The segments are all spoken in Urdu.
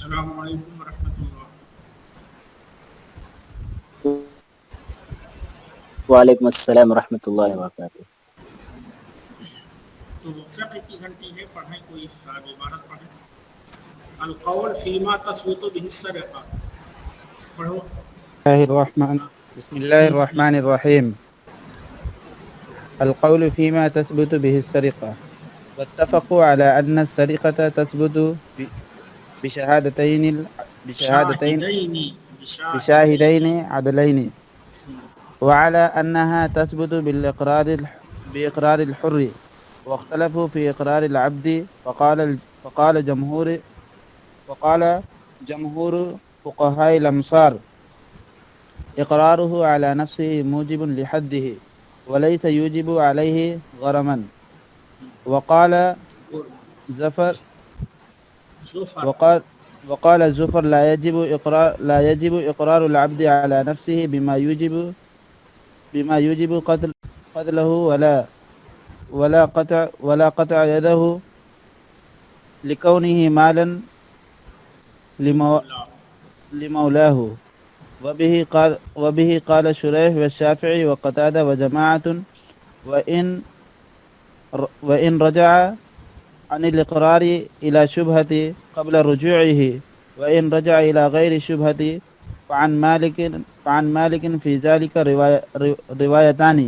السلام علیکم ورحمۃ اللہ۔ وعلیکم السلام ورحمۃ اللہ وبرکاتہ۔ تو فقہ کی گھنٹی ہے، پڑھیں کوئی صاحب عبارت پڑھیں۔ القول فیما تثبت به السرقہ، پڑھو۔ بسم الله الرحمن الرحيم. القول فيما تثبت به السرقة. واتفقوا على أن السرقة تثبت بشهادتين بشاهدين عدلين، وعلى أنها تثبت بإقرار الحر، واختلفوا في إقرار العبد، فقال جمهور فقهاء الأمصار إقراره على نفسه موجب لحده وليس يوجب عليه غرما. وقال زفر لا يجب إقرار العبد على نفسه بما يوجب قتله ولا قطع يده لكونه مالا لمولاه. وبه قال شريح والشافعي وقتادة وجماعة. وإن رجع عن الإقرار إلى شبهة قبل رجوعه، وإن رجع إلى غير شبهة فعن مالك في ذلك روايتان.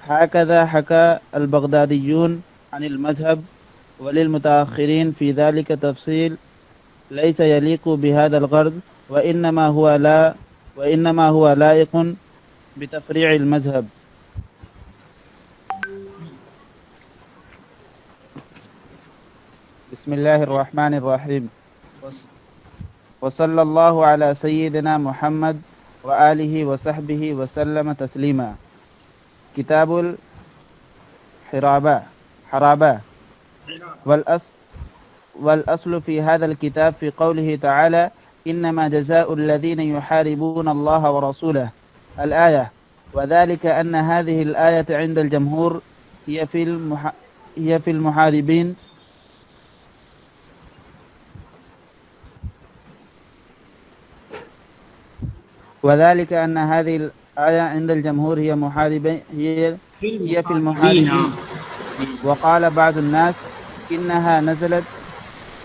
هكذا حكى البغداديون عن المذهب، وللمتأخرين في ذلك تفصيل ليس يليق بهذا الغرض، وإنما هو لائق بتفريع المذهب. بسم الله الرحمن الرحيم. وصلى الله على سيدنا محمد وآله وصحبه وسلم تسليما. كتاب الحرابة. والأصل في هذا الكتاب في قوله تعالى: إنما جزاء الذين يحاربون الله ورسوله، الآية. وذلك أن هذه الآية عند الجمهور هي في المحاربين، وذلك أن هذه الآية عند الجمهور هي في المحاربين. وقال بعض الناس إنها نزلت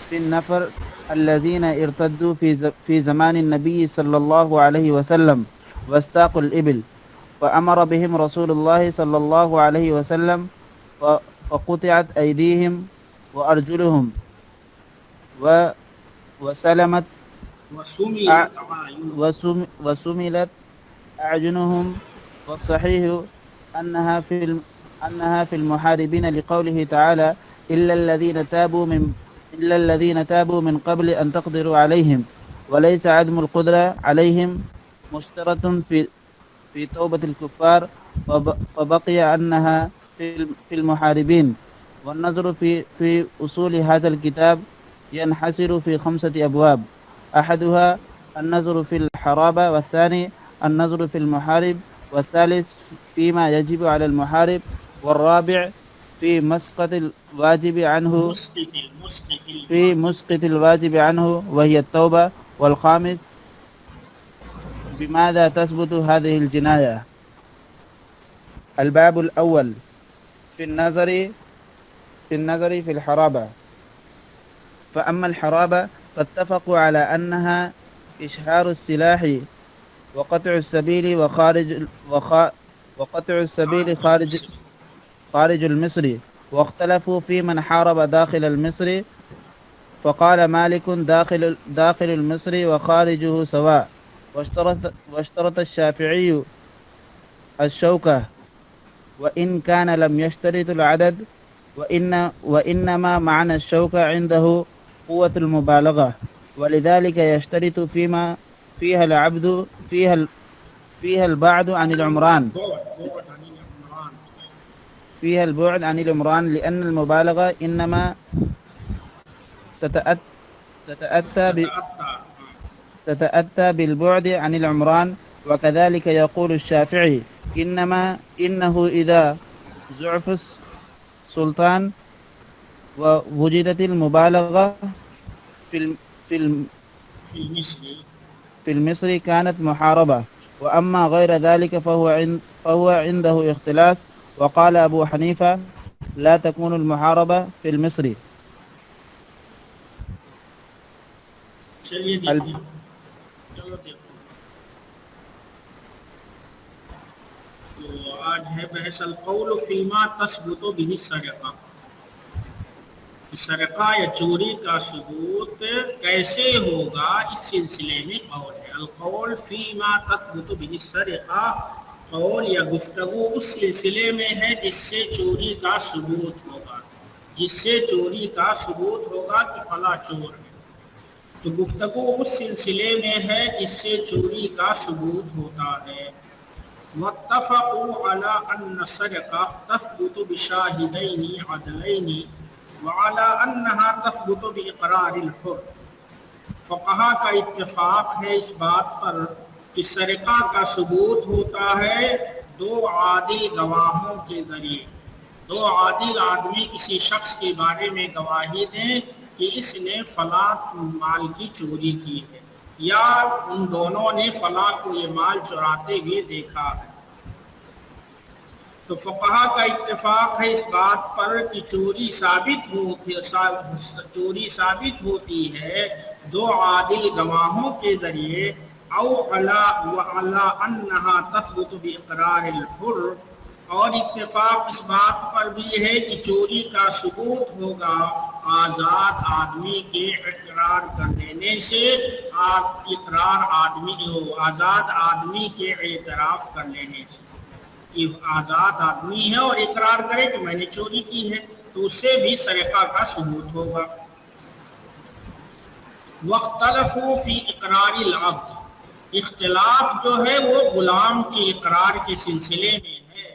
في النفر الذين ارتدوا في زمان النبي صلى الله عليه وسلم واستاقوا الإبل، فأمر بهم رسول الله صلى الله عليه وسلم فقطعت أيديهم وأرجلهم وسملت أعينهم. والصحيح أنها في المحاربين لقوله تعالى: إلا الذين تابوا من قبل أن تقدروا عليهم. وليس عدم القدرة عليهم مشترط في توبة الكفار، فبقي أنها في المحاربين. والنظر في أصول هذا الكتاب ينحصر في 5 أبواب: أحدها النظر في الحرابة، والثاني النظر في المحارب، والثالث فيما يجب على المحارب، والرابع في مسقط الواجب عنه وهي التوبة، والخامس بماذا تثبت هذه الجناية. الباب الأول في النظر في الحرابة. فأما الحرابة فاتفقوا على أنها إشهار السلاح وقطع السبيل خارج المصر. واختلفوا في من حارب داخل المصر، فقال مالك داخل المصر وخارجه سواء. واشترط الشافعي الشوكة، وإن كان لم يشترط العدد، وإنما معنى الشوكة عنده قوة المبالغة، ولذلك يشترط فيها البعد عن العمران، لأن المبالغة إنما تتأتى بالبعد عن العمران. وكذلك يقول الشافعي: إنه إذا زعف السلطان ووجدت المبالغة في المصري كانت محاربة، وأما غير ذلك فهو عنده اختلاس. وقال أبو حنيفة لا تكون المحاربة في المصري. چلیے دیکھیے، چلو دیکھو، تو آج ہے بحث القول فیما تثبت به السرقہ. سرقہ یا چوری کا ثبوت کیسے ہوگا، اس سلسلے میں قول ہے. القول فیما تثبت به السرقہ، قول یا گفتگو اس سلسلے میں ہے جس سے چوری کا ثبوت ہوگا، جس سے چوری کا ثبوت ہوگا کہ فلاں چور ہے. تو گفتگو اس سلسلے میں ہے جس سے چوری کا ثبوت ہوتا ہے. واتفقوا على ان السرقہ تثبت بشاہدین عدلین وعلى انها تثبت باقرار الحر. فقہا کا اتفاق ہے اس بات پر کہ سرقہ کا ثبوت ہوتا ہے دو عادل گواہوں کے ذریعے. دو عادل آدمی کسی شخص کے بارے میں گواہی دیں کہ اس نے فلاں مال کی چوری کی ہے، یا ان دونوں نے فلاں کو یہ مال چراتے ہوئے دیکھا ہے. تو فقہا کا اتفاق ہے اس بات پر کہ چوری ثابت ہوتی ہے دو عادل گواہوں کے ذریعے. او علی انہا تثبت باقرار الحر، اور اتفاق اس بات پر بھی ہے کہ چوری کا ثبوت ہوگا آزاد آدمی کے اقرار کر لینے سے، آزاد آدمی کے اعتراف کر لینے سے. کہ آزاد آدمی ہے اور اقرار کرے کہ میں نے چوری کی ہے، تو اس سے بھی سرقہ کا ثبوت ہوگا. واختلفوا فی اقرار العبد، اختلاف جو ہے وہ غلام کے اقرار کے سلسلے میں ہے.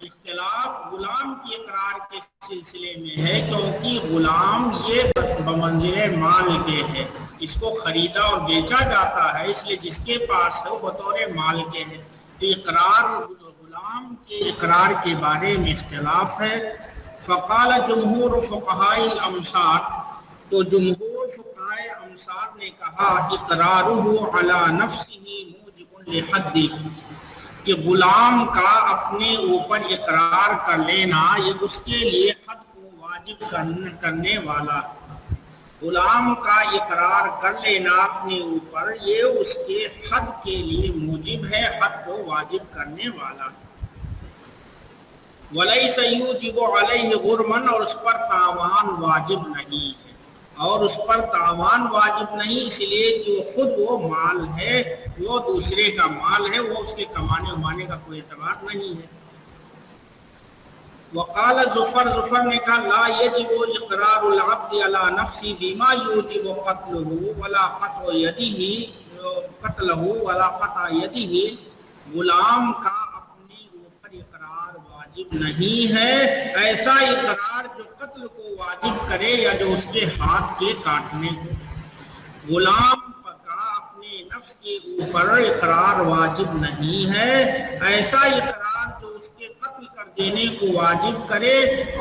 اختلاف غلام کے اقرار کے سلسلے میں ہے، کیونکہ غلام یہ بمنزل مال کے ہے، اس کو خریدا اور بیچا جاتا ہے، اس لیے جس کے پاس ہے وہ بطور مال کے ہے. تو اقرار غلام کے اقرار کے بارے میں اختلاف ہے. فقال جمہور فقہاء الامصار، تو جمہور فقہاء امصار نے کہا اقرارہ علی نفسہ موجب لحد، کہ غلام کا اپنے اوپر اقرار کر لینا یہ اس کے لیے حد کو واجب کرنے والا ہے. غلام کا اقرار کر لینا اپنے اوپر یہ اس کے حد کے لیے موجب ہے، حد کو واجب کرنے والا ہے. وَلَيْسَ يُوجِبُ عَلَيْهِ غُرْمًا، اور اس پر تاوان واجب نہیں ہے، اور اس پر تاوان واجب نہیں اس لیے کہ وہ خود وہ مال ہے، وہ دوسرے کا مال ہے، وہ اس کے کمانے ومانے کا کوئی اعتبار نہیں ہے. وقال ظفر نے کہا لا یجب اقرار العبد علی نفسی بما یوجب قتلہ ولا قطع یدہ، غلام کا اپنے اوپر اقرار واجب نہیں ہے ایسا اقرار جو قتل کو واجب کرے یا جو اس کے ہاتھ کے کاٹنے کو. غلام کا اپنے نفس کے اوپر اقرار واجب نہیں ہے ایسا اقرار جو اس کے قتل کر دینے کو واجب کرے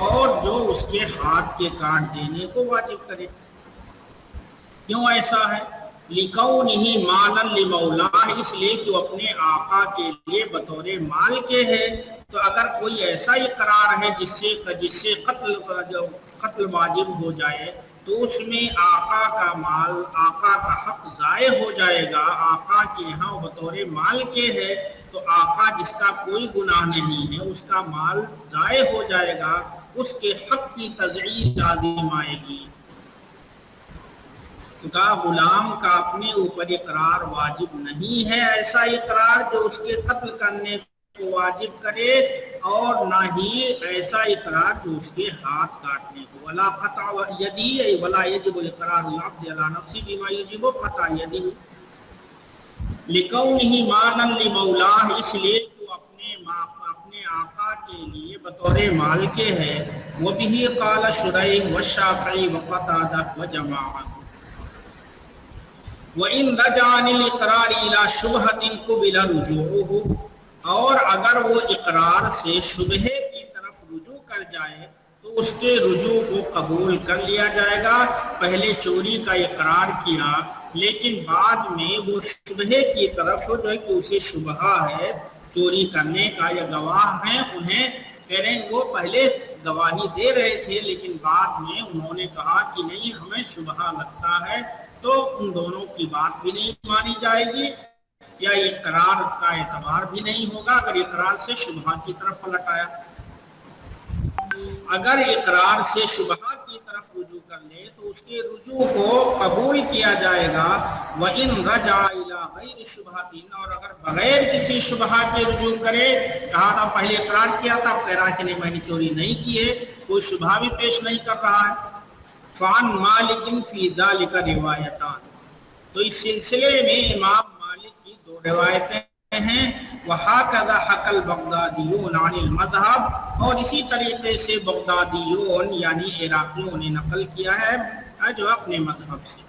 اور جو اس کے ہاتھ کے کاٹ دینے کو واجب کرے. کیوں ایسا ہے؟ لِكَوْنِهِ مَالًا لِمَوْلَاهِ، اس لیے کہ وہ اپنے آقا کے لیے بطور مال کے ہے. تو اگر کوئی ایسا اقرار ہے جس سے قتل واجب ہو جائے تو اس میں آقا کا مال، آقا کا حق ضائع ہو جائے گا. آقا کے یہاں بطور مال کے ہے تو آقا جس کا کوئی گناہ نہیں ہے اس کا مال ضائع ہو جائے گا، اس کے حق کی تضعیف لازم آئے گی. تو کہا غلام کا اپنے اوپر اقرار واجب نہیں ہے ایسا اقرار جو اس کے قتل کرنے کو واجب کرے، اور نہ ہی ایسا اقرار جو اس کے ہاتھ کاٹنے کو. ولا قطع یدہ ولا یجب اقرار العبد علی نفسہ بما یجب قطع یدہ لِكَوْنِهِ مَالًا لِمَوْلَاهِ، اس لیے کہ وہ اپنے آقا کے لیے بطور مال کے ہے. وَبِهِ قَالَ شُرَيْحٌ وَالشَّافِعِيُّ وَقَتَادَةُ وَجَمَاعَةٌ. وَإِنْ رَجَعَ عَنِ الْإِقْرَارِ إِلَى شُبْهَةٍ قُبِلَ رُجُوعُهُ، اور اگر وہ اقرار سے شبہے کی طرف رجوع کر جائے تو اس کے رجوع کو قبول کر لیا جائے گا. پہلے چوری کا اقرار کیا لیکن بعد میں وہ شبہے کی طرف جو ہے کہ اسے شبہہ ہے چوری کرنے کا یا گواہ ہیں انہیں کہہ رہے ہیں وہ پہلے گواہی دے رہے تھے لیکن بعد میں انہوں نے کہا کہ نہیں ہمیں شبہہ لگتا ہے، تو ان دونوں کی بات بھی نہیں مانی جائے گی یا اقرار کا اعتبار بھی نہیں ہوگا اگر اقرار سے شبہہ کی طرف پلٹ آیا۔ اگر اقرار سے شبہہ کی طرف رجوع کر لے تو اس کے رجوع کو قبول کیا جائے گا، وَإِن رَجَعَ إِلَىٰ غَيْرِ شُبْهَةٍ، اور اگر بغیر کسی شبہہ کے رجوع کرے، کہا تھا پہلے اقرار کیا تھا اب کہہ رہا کہ نہیں میں نے چوری نہیں کی ہے، کوئی شبہہ بھی پیش نہیں کر رہا ہے، فَعَن مَالِكٍ فِي ذَلِكَ رِوَایَتَانِ، تو اس سلسلے میں امام مالک کی دو روایتیں ہیں، وَحَاكَذَا حَكَى الْبَغْدَادِيُّونَ عَنِ الْمَذْهَبِ، اور اسی طریقے سے بغدادیون یعنی عراقیوں نے نقل کیا ہے جو اپنے مذہب سے،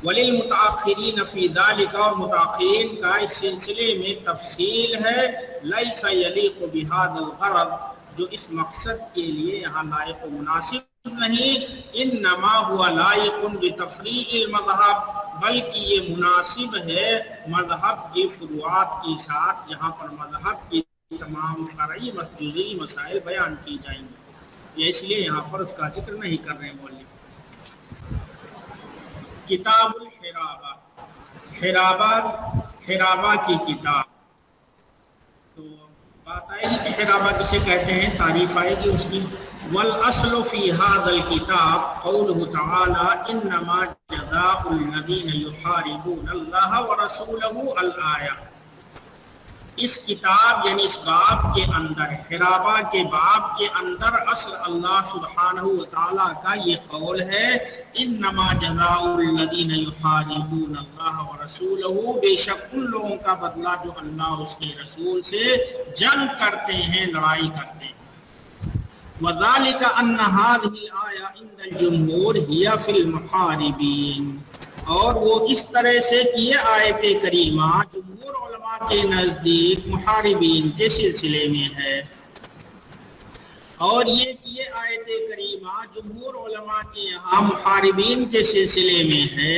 وَلِلْمُتَأَخِّرِينَ فِي ذَلِكَ، اور متأخرین کا اس سلسلے میں تفصیل ہے، لَيْسَ يَلِيقُ بِهَذَا الْغَرَضِ، جو اس مقصد کے لیے یہاں لائق و مناسب نہیں، انما ہوا لائق بتفریع المذہب، بلکہ یہ مناسب ہے مذہب کے فروعات کے ساتھ جہاں پر مذہب کی تمام فرعی جزئی مسائل بیان کی جائیں گے، یہ اس لیے یہاں پر اس کا ذکر نہیں کر رہے ہیں مؤلف۔ کتاب الحرابہ، حرابہ کی کتاب، تو بات آئے گی کہ حرابہ کسے کہتے ہیں، تعریف آئے گی اس کی۔ والاصل فی ھذا الکتاب قولہ تعالی انما جزاء الذین یحاربون اللہ ورسولہ الآیہ، اس کتاب یعنی اس باب کے اندر، حرابہ کے باب کے اندر اصل اللہ سبحانہ وتعالی کا یہ قول ہے، انما جزاء الذین یحاربون اللہ ورسولہ، بے شک ان لوگوں کا بدلہ جو اللہ اس کے رسول سے جنگ کرتے ہیں، لڑائی کرتے ہیں۔ وذالک ان ھذہ الآیہ عند الجمہور ہی فی المحاربین، اور وہ اس طرح سے کہ یہ آیت کریمہ جمہور علماء کے نزدیک محاربین کے سلسلے میں ہے، اور یہ کہ یہ آیت کریمہ جمہور علماء کے یہاں محاربین کے سلسلے میں ہے۔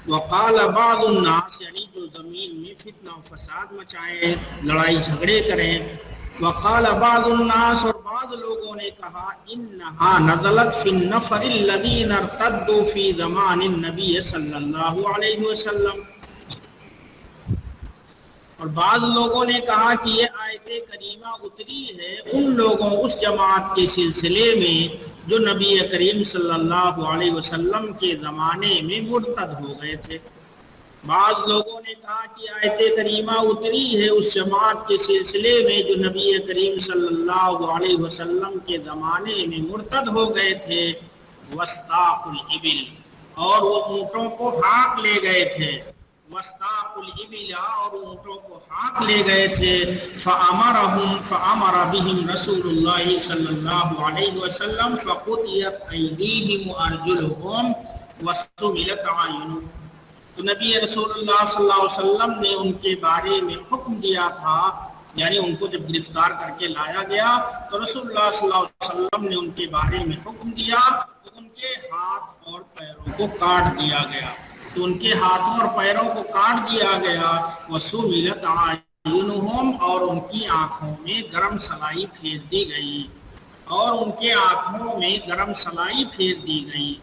وقال بعض الناس، یعنی جو زمین میں فتنہ و فساد مچائیں، لڑائی جھگڑے کریں، وقال بعض الناس، اور بعض لوگوں نے کہا انہا نزلت فی النفر الذین ارتدوا فی زمان النبی صلی اللہ علیہ وسلم، اور بعض لوگوں نے کہا کہ یہ آیت کریمہ اتری ہے ان لوگوں، اس جماعت کے سلسلے میں جو نبی کریم صلی اللہ علیہ وسلم کے زمانے میں مرتد ہو گئے تھے۔ بعض لوگوں نے کہا کہ آیت کریمہ اتری ہے اس جماعت کے سلسلے میں جو نبی کریم صلی اللہ علیہ وسلم کے زمانے میں مرتد ہو گئے تھے، وسطاق الابل، اور وہ اونٹوں کو ہانک لے گئے تھے، وسطاق الابل، اور اونٹوں کو ہانک لے گئے تھے، فامر بهم رسول اللہ صلی اللہ علیہ وسلم فقطعت ایدیہم وارجلہم وسملت اعینہم، تو نبی رسول اللہ صلی اللہ علیہ وسلم نے ان کے بارے میں حکم دیا تھا، یعنی ان کو جب گرفتار کر کے لایا گیا تو رسول اللہ صلی اللہ علیہ وسلم نے ان کے بارے میں حکم دیا تو ان کے ہاتھ اور پیروں کو کاٹ دیا گیا، تو ان کے ہاتھوں اور پیروں کو کاٹ دیا گیا، وسملت اعینہم، اور ان کی آنکھوں میں گرم سلائی پھیر دی گئی، اور ان کے آنکھوں میں گرم سلائی پھیر دی گئی۔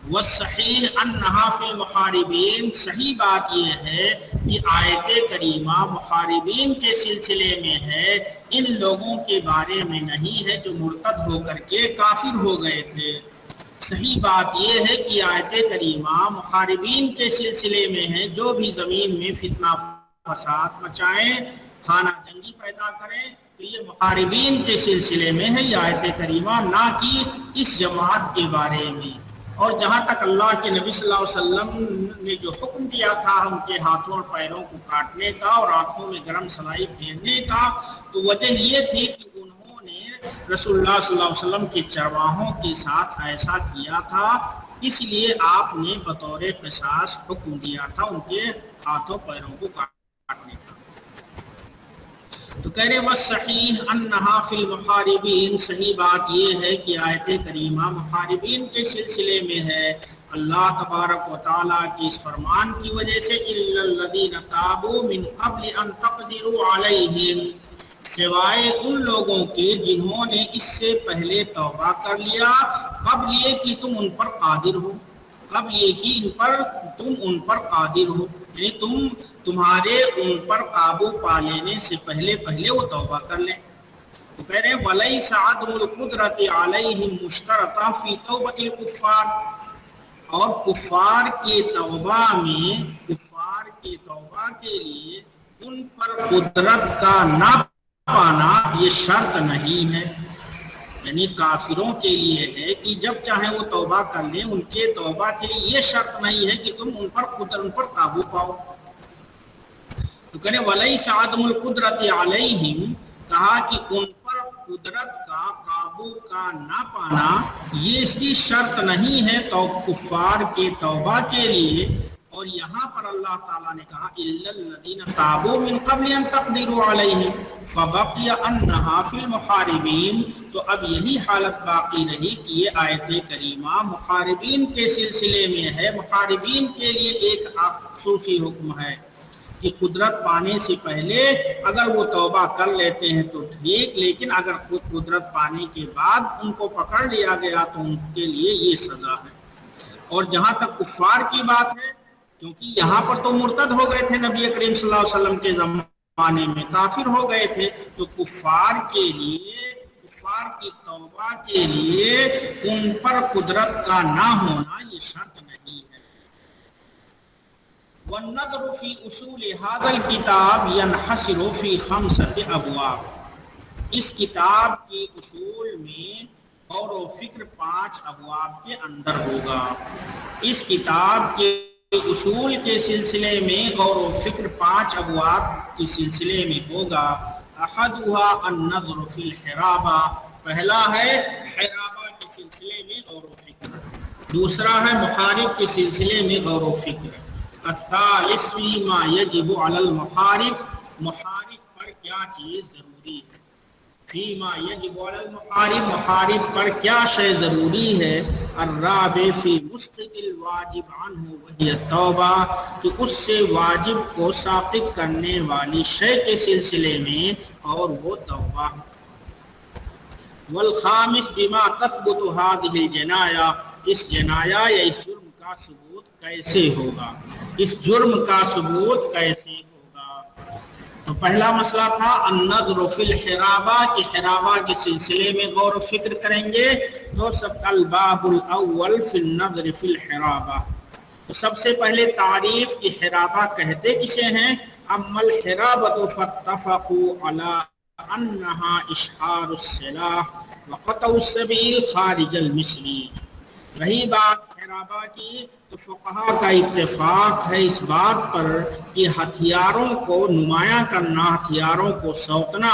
والصحیح انہا فی المحاربین، صحیح بات یہ ہے کہ آیت کریمہ محاربین کے سلسلے میں ہے، ان لوگوں کے بارے میں نہیں ہے جو مرتد ہو کر کے کافر ہو گئے تھے۔ صحیح بات یہ ہے کہ آیت کریمہ محاربین کے سلسلے میں ہے جو بھی زمین میں فتنہ فساد مچائیں، خانہ جنگی پیدا کریں، تو یہ محاربین کے سلسلے میں ہے یہ آیت کریمہ، نہ کہ اس جماعت کے بارے میں۔ اور جہاں تک اللہ کے نبی صلی اللہ علیہ وسلم نے جو حکم دیا تھا ان کے ہاتھوں اور پیروں کو کاٹنے کا اور آنکھوں میں گرم سلائی پھیرنے کا، تو وجہ یہ تھی کہ انہوں نے رسول اللہ صلی اللہ علیہ وسلم کے چرواہوں کے ساتھ ایسا کیا تھا، اس لیے آپ نے بطور قصاص حکم دیا تھا ان کے ہاتھوں پیروں کو کاٹنے کا۔ تو کہہ رہے والصحیح انہا فی المحاربین، صحیح بات یہ ہے کہ آیت کریمہ محاربین کے سلسلے میں ہے، اللہ تبارک و تعالیٰ کے اس فرمان کی وجہ سے الا الذین تابوا من قبل ان تقدروا علیہم، سوائے ان لوگوں کے جنہوں نے اس سے پہلے توبہ کر لیا، قبل یہ کہ تم ان پر قادر ہو، قبل یہ کہ تم ان پر قادر ہو، یعنی تمہارے ان پر قابو پا لینے سے پہلے وہ توبہ کر لیں۔ تو کہہ رہے ہیں وَلَيْسَ عَدْمُ الْقُدْرَةِ عَلَيْهِمْ مُشْتَرَطًا فِي تَوْبَةِ الْكُفَّارِ، اور کفار کے توبہ کے لیے ان پر قدرت کا نہ پانا یہ شرط نہیں ہے، یعنی کافروں کے لیے ہے کہ جب چاہیں وہ توبہ کر لیں، ان کے توبہ کے لیے یہ شرط نہیں ہے کہ تم ان پر قابو پاؤ۔ تو کہنے وَلَيْسَ عَدْمُ الْقُدْرَةِ عَلَيْهِمْ، کہا کہ ان پر قدرت کا قابو کا نہ پانا یہ اس کی شرط نہیں ہے تو کفار کے توبہ کے لیے۔ اور یہاں پر اللہ تعالیٰ نے کہا الا الذین تابوا من قبل ان تقدروا علیہم فبقی انہا فی المحاربین، تو اب یہی حالت باقی رہی کہ یہ آیت کریمہ محاربین کے سلسلے میں ہے۔ محاربین کے لیے ایک خصوصی حکم ہے کہ قدرت پانے سے پہلے اگر وہ توبہ کر لیتے ہیں تو ٹھیک، لیکن اگر خود قدرت پانے کے بعد ان کو پکڑ لیا گیا تو ان کے لیے یہ سزا ہے۔ اور جہاں تک کفار کی بات ہے، کیونکہ یہاں پر تو مرتد ہو گئے تھے نبی کریم صلی اللہ علیہ وسلم کے زمانے میں، کافر ہو گئے تھے، تو کفار کی توبہ کے لیے ان پر قدرت کا نہ ہونا یہ شرط نہیں ہے۔ والنظر فی اصول هذا الكتاب ينحصر فی 5 ابواب، اس کتاب کے اصول میں غور و فکر 5 ابواب کے اندر ہوگا۔ اس کتاب کے اصول کے سلسلے میں غور و فکر 5 ابواب کے سلسلے میں ہوگا۔ احدها النظر فی الحرابہ، پہلا ہے حرابہ کے سلسلے میں غور و فکر، دوسرا ہے محارب کے سلسلے میں غور و فکر، الثالث فیما یجب علی المحارب، محارب پر کیا چیز ضروری ہے، فیما یجب علی المحارب، محارب پر کیا شے ضروری ہے، الرابع فی مسقط الواجب عنہ وہی التوبہ، کہ اس سے واجب کو ساقط کرنے والی شے کے سلسلے میں اور وہ توبہ ہے۔ والخامس بما تثبت هذه الجناية، اس جنایا یا اس جرم کا ثبوت کیسے ہوگا، اس جرم کا ثبوت کیسے ہوگا۔ تو پہلا مسئلہ تھا النظر فی الحرابہ، کہ حرابہ کے سلسلے میں غور و فکر کریں گے، تو الباب الاول فی النظر فی الحرابہ، تو سب سے پہلے تعریف کی حرابہ کہتے کسے ہیں۔ اما الحرابۃ فاتفقوا علی انہا اشعار السلاح وقطع السبیل خارج المصری، رہی بات حرابہ کی تو فقہا کا اتفاق ہے اس بات پر کہ ہتھیاروں کو نمایاں کرنا، ہتھیاروں کو سوتنا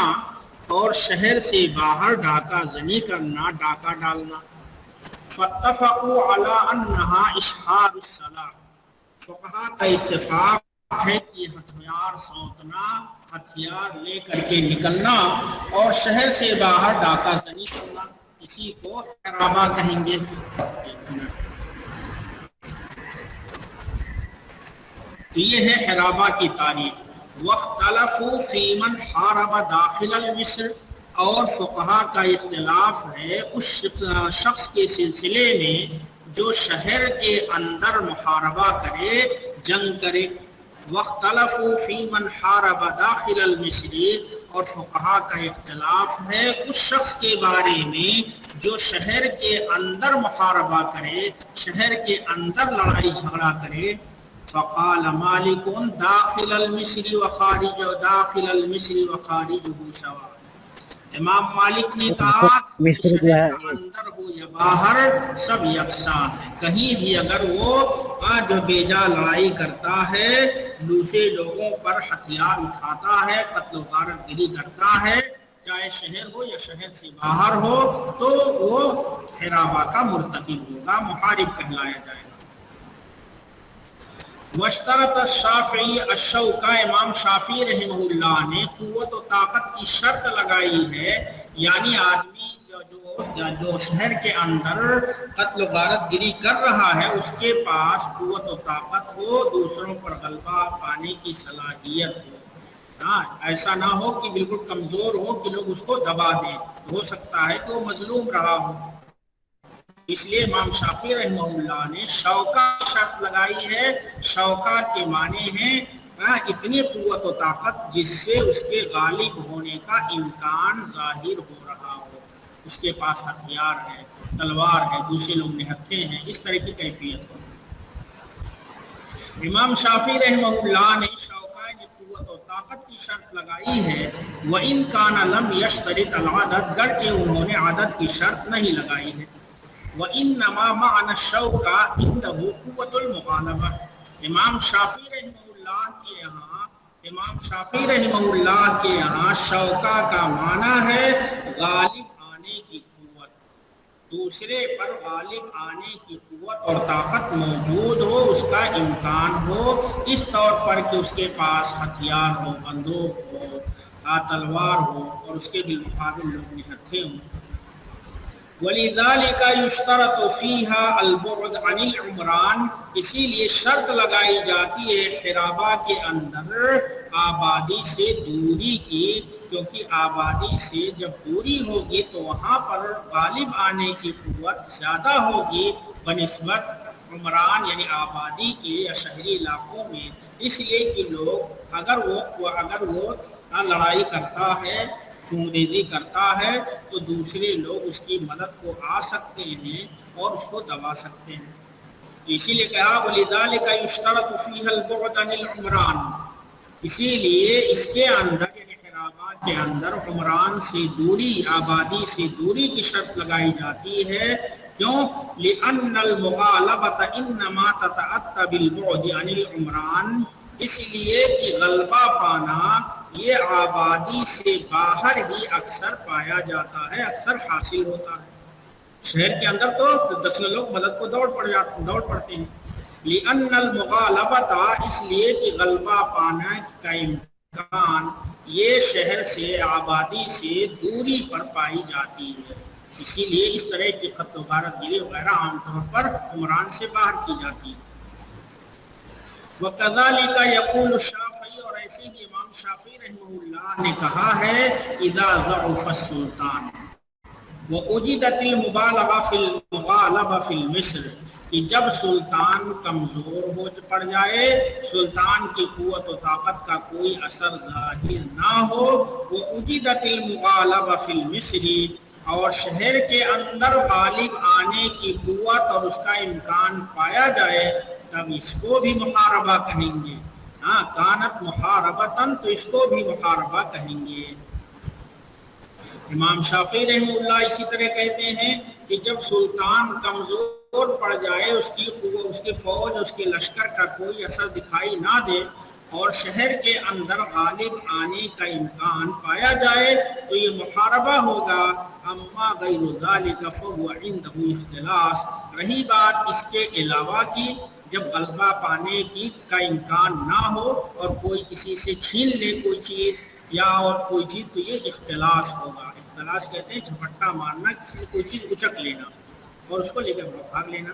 اور شہر سے باہر ڈاکہ زنی کرنا، ڈاکہ ڈالنا۔ فاتفقوا علی انہا اشعار السلاح، فقہا کا اتفاق ہے کہ ہتھیار سوتنا، ہتھیار لے کر کے نکلنا اور شہر سے باہر ڈاکہ زنی کرنا، اسی کو حرابہ کہیں گے۔ تو یہ ہے حرابہ کی تعریف۔ واختلفوا فی من حارب داخل المصر، اور فقہا کا اختلاف ہے اس شخص کے سلسلے میں جو شہر کے اندر محاربہ کرے، جنگ کرے۔ واختلفوا فی من حارب داخل المصر، اور فقہا کا اختلاف ہے اس شخص کے بارے میں جو شہر کے اندر محاربہ کرے، شہر کے اندر لڑائی جھگڑا کرے۔ فقال مالک داخل المصر وخارجہ سواء، امام مالک نے کہا شہر کے اندر ہو یا باہر سب یکساں ہے، کہیں بھی اگر وہ جو بیجا لڑائی کرتا ہے، دوسرے لوگوں پر ہتھیار اٹھاتا ہے، قتل و غارت گری کرتا ہے، چاہے شہر ہو یا شہر سے باہر ہو، تو وہ حرابہ کا مرتکب ہوگا، محارب کہلایا جائے گا۔ واشترط الشافعی الشوکہ، امام شافعی رحمہ اللہ نے قوت و طاقت کی شرط لگائی ہے، یعنی آدمی جو جو شہر کے اندر قتل و غارت گری کر رہا ہے اس کے پاس قوت و طاقت ہو، دوسروں پر غلبہ پانے کی صلاحیت ہو. ہاں ایسا نہ ہو کہ بالکل کمزور ہو کہ لوگ اس کو دبا دیں. ہو سکتا ہے کہ وہ مظلوم رہا ہو. اس لیے امام شافعی رحمہ اللہ نے شوکا شرط لگائی ہے. شوکا کے معنی ہیں اتنی قوت و طاقت جس سے اس کے غالب ہونے کا امکان ظاہر ہو رہا ہو. اس کے پاس ہتھیار ہے، تلوار ہے، دوسرے لوگ نہتھے ہیں، اس طرح کی کیفیت ہو. امام شافعی رحمہ اللہ نے شوکا کی قوت و طاقت کی شرط لگائی ہے. وَإِن كَانَ لَمْ يَشْتَرِطْ الْعَدَدَ، گرچہ انہوں نے عدد کی شرط نہیں لگائی ہے. وَإِنَّمَا مَعْنَى الشَّوْكَةِ عِنْدَهُ قُوَّةُ الْمُغَالَبَةِ. امام شافعی رحمہ اللہ کے یہاں شوکا کا معنی ہے غالب آنے کی قوت، دوسرے پر غالب آنے کی قوت اور طاقت موجود ہو، اس کا امکان ہو، اس طور پر کہ اس کے پاس ہتھیار ہو، بندوق ہو، تلوار ہو اور اس کے بالمقابل لوگ نہتھے ہوں. وَلِذَلِكَ يُشْتَرَطُ فِيهَا الْبُعْدُ عَنِ الْعُمْرَانِ. اسی لیے شرط لگائی جاتی ہے خرابہ کے اندر آبادی سے دوری کی، کیونکہ آبادی سے جب دوری ہوگی تو وہاں پر غالب آنے کی قوت زیادہ ہوگی بنسبت عمران یعنی آبادی کے یا شہری علاقوں میں. اس لیے کہ لوگ اگر وہ لڑائی کرتا ہے، خونریزی کرتا ہے تو دوسرے لوگ اس کی مدد کو آ سکتے ہیں اور اس کو دبا سکتے ہیں. اسی لیے کہا وَلِذَلِكَ يُشْتَرَطُ فِيهَا الْبُعْدُ عَنِ الْعُمْرَانِ. اسی لیے اس کے اندر یعنی خرابہ کے اندر عمران سے دوری، آبادی سے دوری کی شرط لگائی جاتی ہے. کیوں؟ لِأَنَّ الْمُغَالَبَةَ إِنَّمَا تَتَأَتَّى بِالْبُعْدِ عَنِ الْعُمْرَانِ. اس لیے کہ غلبہ پانا یہ آبادی سے باہر ہی اکثر پایا جاتا ہے، اکثر حاصل ہوتا ہے. شہر کے اندر تو 10 لوگ مدد کو دوڑ پڑتے ہیں. لِأَنَّ الْمُغَالَبَةَ، اس لیے کہ غلبہ پانا کا امکان یہ شہر سے، آبادی سے دوری پر پائی جاتی ہے. اسی لیے اس طرح کی قتل و غارت گری وغیرہ عام طور پر عمران سے باہر کی جاتی ہے. وَكَذَلِكَ يَقُولُ الشَّافِعِيُّ، اور ایسے ہی امام شافعی رحمہ اللہ نے کہا ہے اِذَا ضَعُفَ السُّلْطَانُ وَأُجِدَتِ الْمُبَالَغَةُ فِي الْمُغَالَبَةِ فِي الْمِصْرِ، کہ جب سلطان کمزور ہو پڑ جائے، سلطان کی قوت و طاقت کا کوئی اثر ظاہر نہ ہو، وَأُجِدَتِ الْمُغَالَبَةُ فِي الْمِصْرِ، اور شہر کے اندر غالب آنے کی قوت اور اس کا امکان پایا جائے، تب اس کو بھی محاربہ کہیں گے. ہاں کانت محاربتاً، تو اس کو بھی محاربہ کہیں گے. امام شافعی رحمہ اللہ اسی طرح کہتے ہیں کہ جب سلطان کمزور پڑ جائے، اس کی قوت، اس کی فوج، اس کے لشکر کا کوئی اثر دکھائی نہ دے اور شہر کے اندر غالب آنے کا امکان پایا جائے تو یہ محاربہ ہوگا. اما غیر ذلک فهو عنده اختلاس. رہی بات اس کے علاوہ کی، جب غلبہ پانے کی کا امکان نہ ہو اور کوئی کسی سے چھین لے کوئی چیز یا اور کوئی چیز، تو یہ اختلاس ہوگا. اختلاس کہتے ہیں جھپٹا مارنا، کسی سے کوئی چیز اچک لینا اور اس کو لے کر بھاگ لینا.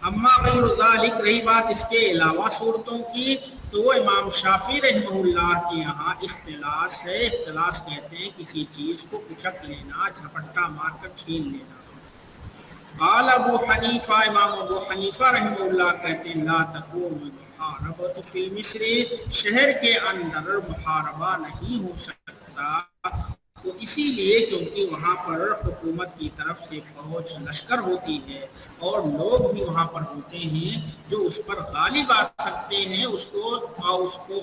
اما غیر ذالک، رہی بات اس کے علاوہ صورتوں کی، تو وہ امام شافعی رحمہ اللہ کے یہاں اختلاس ہے. اختلاس کہتے ہیں کسی چیز کو اچک لینا، جھپٹا مار کر چھین لینا. قال ابو حنیفہ، امام ابو حنیفہ رحمہ اللہ کہتے ہیں لا تکون محاربۃ فی مصر، شہر کے اندر محاربہ نہیں ہو سکتا. تو اسی لیے کیونکہ وہاں پر حکومت کی طرف سے فوج لشکر ہوتی ہے اور لوگ بھی وہاں پر ہوتے ہیں جو اس پر غالب آ سکتے ہیں، اس کو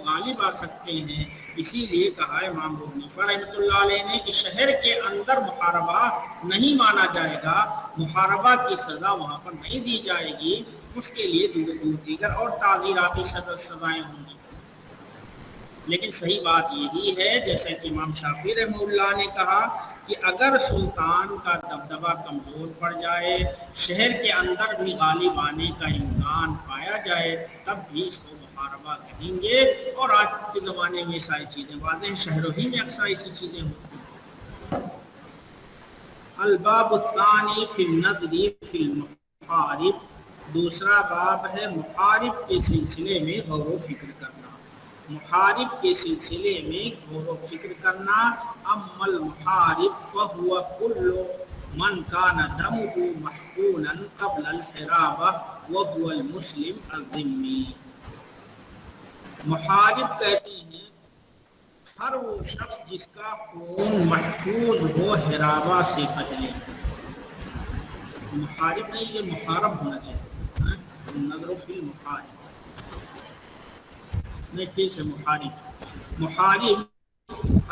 غالب آ سکتے ہیں. اسی لیے کہا امام ابو حنیفہ رحمۃ اللہ علیہ نے کہ شہر کے اندر محاربہ نہیں مانا جائے گا، محاربہ کی سزا وہاں پر نہیں دی جائے گی، اس کے لیے دیگر اور تعزیراتی سزائیں ہوں گی. لیکن صحیح بات یہی ہے جیسا کہ امام شافعی رحمہ اللہ نے کہا کہ اگر سلطان کا دبدبہ کمزور پڑ جائے، شہر کے اندر بھی غالب آنے کا امکان پایا جائے، تب بھی اس کو محاربہ کہیں گے. اور آج کے زمانے میں ساری چیزیں واضح ہیں، شہروں ہی میں اکثر ایسی چیزیں ہوتی ہیں. الباب الثانی فی النظر فی المحارب، دوسرا باب ہے محارب کے سلسلے میں غور و فکر کرنا، محارب کے سلسلے میں غور و فکر کرنا۔ اما المحارب فهو كل من كان دمه محقونا قبل الحرابة وهو المسلم الذمي۔ محارب کہتے ہیں ہر وہ شخص جس کا خون محفوظ ہو حرابہ سے پہلے، محارب نہیں، یہ محارب ہونا چاہیے، نظر فی المحارب نہیں، ٹھیک ہے محارب، محارب۔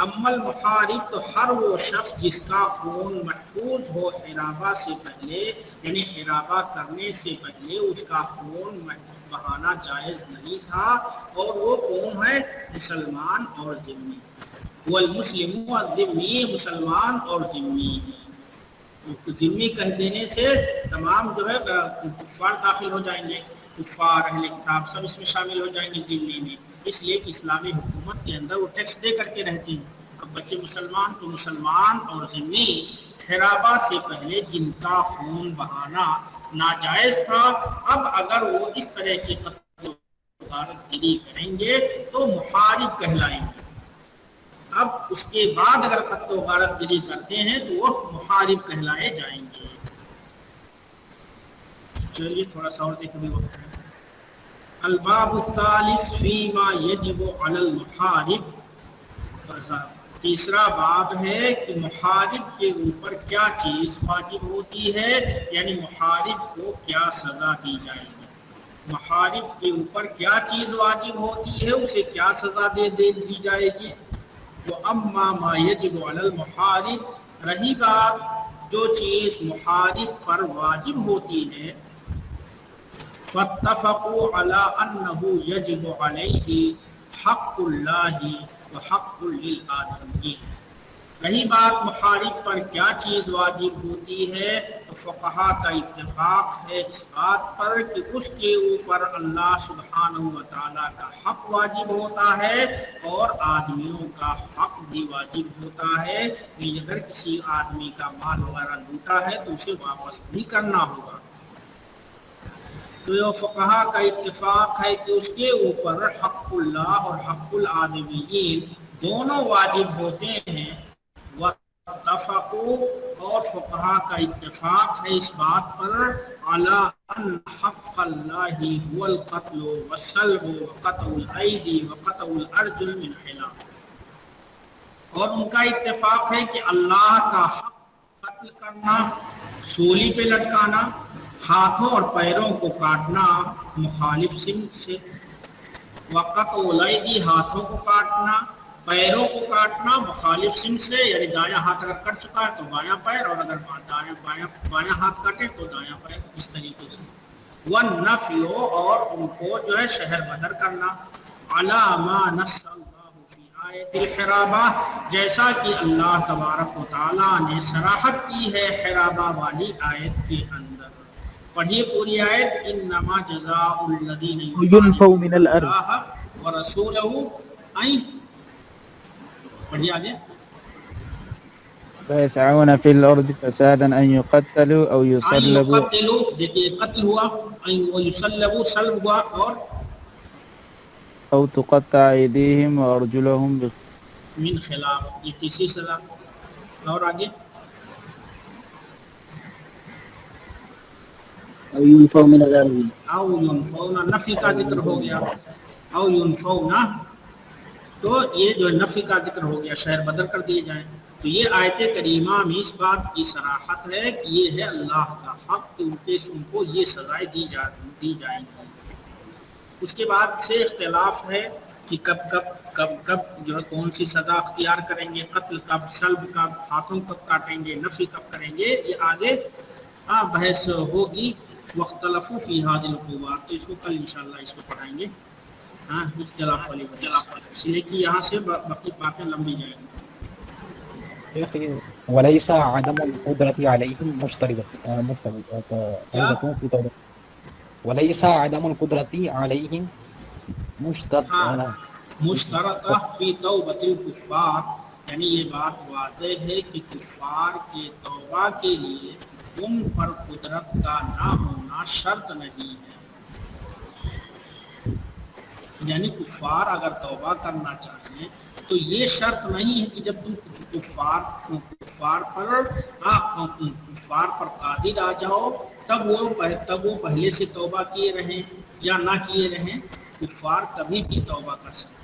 اما المحارب تو ہر وہ شخص جس کا خون محفوظ ہو حرابہ سے پہلے، یعنی حرابہ کرنے سے پہلے اس کا خون بہانا جائز نہیں تھا، اور وہ کون ہے؟ مسلمان اور ذمی، والمسلم الذمی، مسلمان اور ذمی ہے۔ ذمی کہہ دینے سے تمام جو ہے کفار داخل ہو جائیں گے، کفار اہل کتاب سب اس میں شامل ہو جائیں گے ذمی میں، اس لیے کہ اسلامی حکومت کے اندر وہ ٹیکس دے کر کے رہتے ہیں۔ اب بچے مسلمان تو مسلمان اور ذمی حرابہ سے پہلے جن کا خون بہانا ناجائز تھا، اب اگر وہ اس طرح کی قتل و غارت گیری کریں گے تو محارب کہلائیں گے۔ اب اس کے بعد اگر قتل و غارت گیری کرتے ہیں تو وہ محارب کہلائے جائیں گے۔ چلیے تھوڑا سا اور دیکھنے وقت ہے۔ الباب الثالث فیما یجب علی المحارب، تیسرا باب ہے کہ محارب کے اوپر کیا چیز واجب ہوتی ہے، یعنی محارب کو کیا سزا دی جائے گی، محارب کے اوپر کیا چیز واجب ہوتی ہے، اسے کیا سزا دی جائے گی۔ وہ اما ما یجب علی المحارب، رہی بات جو چیز محارب پر واجب ہوتی ہے، فاتفقوا علی انہ یجب علیہ حق اللہ وحق للآدمین۔ رہی بات محارب پر کیا چیز واجب ہوتی ہے، تو فقہا کا اتفاق ہے اس بات پر کہ اس کے اوپر اللہ سبحانہ و تعالیٰ کا حق واجب ہوتا ہے اور آدمیوں کا حق بھی واجب ہوتا ہے، کہ اگر کسی آدمی کا مال وغیرہ لوٹا ہے تو اسے واپس بھی کرنا ہوگا۔ تو یہ فقہا کا اتفاق ہے کہ اس کے اوپر حق اللہ اور حق العالمین دونوں واجب ہوتے ہیں۔ واتفقوا، اور فقہا کا اتفاق ہے اس بات پر، علی ان حق اللہ هو القتل والسلب وقطع الایدی وقطع الارجل من خلاف، اور ان کا اتفاق ہے کہ اللہ کا حق قتل کرنا، سولی پہ لٹکانا، ہاتھوں اور پیروں کو کاٹنا مخالف سمت سے، وقطع الایدی، ہاتھوں کو کاٹنا، پیروں کو کاٹنا مخالف سمت سے، یعنی دایاں ہاتھ اگر کٹ چکا ہے تو بایاں پیر، اور اگر بایاں ہاتھ کاٹے تو دایاں پیر، اس طریقے سے۔ والنفی، اور ان کو جو ہے شہر بدر کرنا، علی ما نص اللہ فی آیت الحرابہ، جیسا کہ اللہ تبارک و تعالیٰ نے صراحت کی ہے حرابہ والی آیت کے اندر۔ پڑھیے پوری آیت، انما جزاء الذین یحاربون اللہ ورسولہ، پڑھیے آگے، ويسعون في الأرض فسادا أن يقتلوا أو يصلبوا، دیکھیے قتل ہوا، یصلبوا سلب ہوا، اور أو تقطع أيديهم وأرجلهم من خلاف، یہ تیسری سزا۔ اور آگے او ينفوا من الأرض، او ینفونا، نفی کا ذکر ہو گیا، او ینفونا، تو یہ جو نفی کا ذکر ہو گیا، شہر بدر کر دیے جائیں۔ تو یہ آیت کریمہ میں اس بات کی صراحت ہے کہ یہ ہے اللہ کا حق کہ ان کو یہ سزائیں دی جائیں گی۔ اس کے بعد سے اختلاف ہے کہ کب جو ہے کون سی سزا اختیار کریں گے، قتل کب، سلب کب، ہاتھوں کب کاٹیں گے، نفی کب کریں گے، یہ آگے بحث ہوگی۔ واختلفوا فی هذه القوات، تو اس کو کل انشاءاللہ اس کو پڑھائیں گے، اختلاف والی وجہ، اس لیے کہ یہاں سے باقی باتیں لمبی جائیں گی۔ وليس عدم القدرة عليهم وليس عدم القدرة عليهم مشترطہ فی توبۃ الکفار، یعنی یہ بات واضح ہے کہ کفار کے توبہ کے لیے ان پر قدرت کا نہ ہونا شرط نہیں ہے، یعنی کفار اگر توبہ کرنا چاہیں تو یہ شرط نہیں ہے کہ جب تم کفار پر قادر آ جاؤ تب وہ پہلے سے توبہ کیے رہیں یا نہ کیے رہیں، کفار کبھی بھی توبہ کر سکتے ہیں۔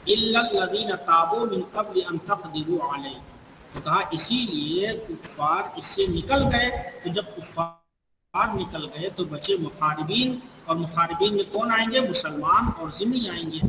الا الذین تابوا من قبل ان تقدروا علیہم، تو کہا اسی لیے کفار اس سے نکل گئے، تو جب کفار نکل گئے تو بچے محاربین، اور محاربین میں کون آئیں گے؟ مسلمان اور ذمہ آئیں گے۔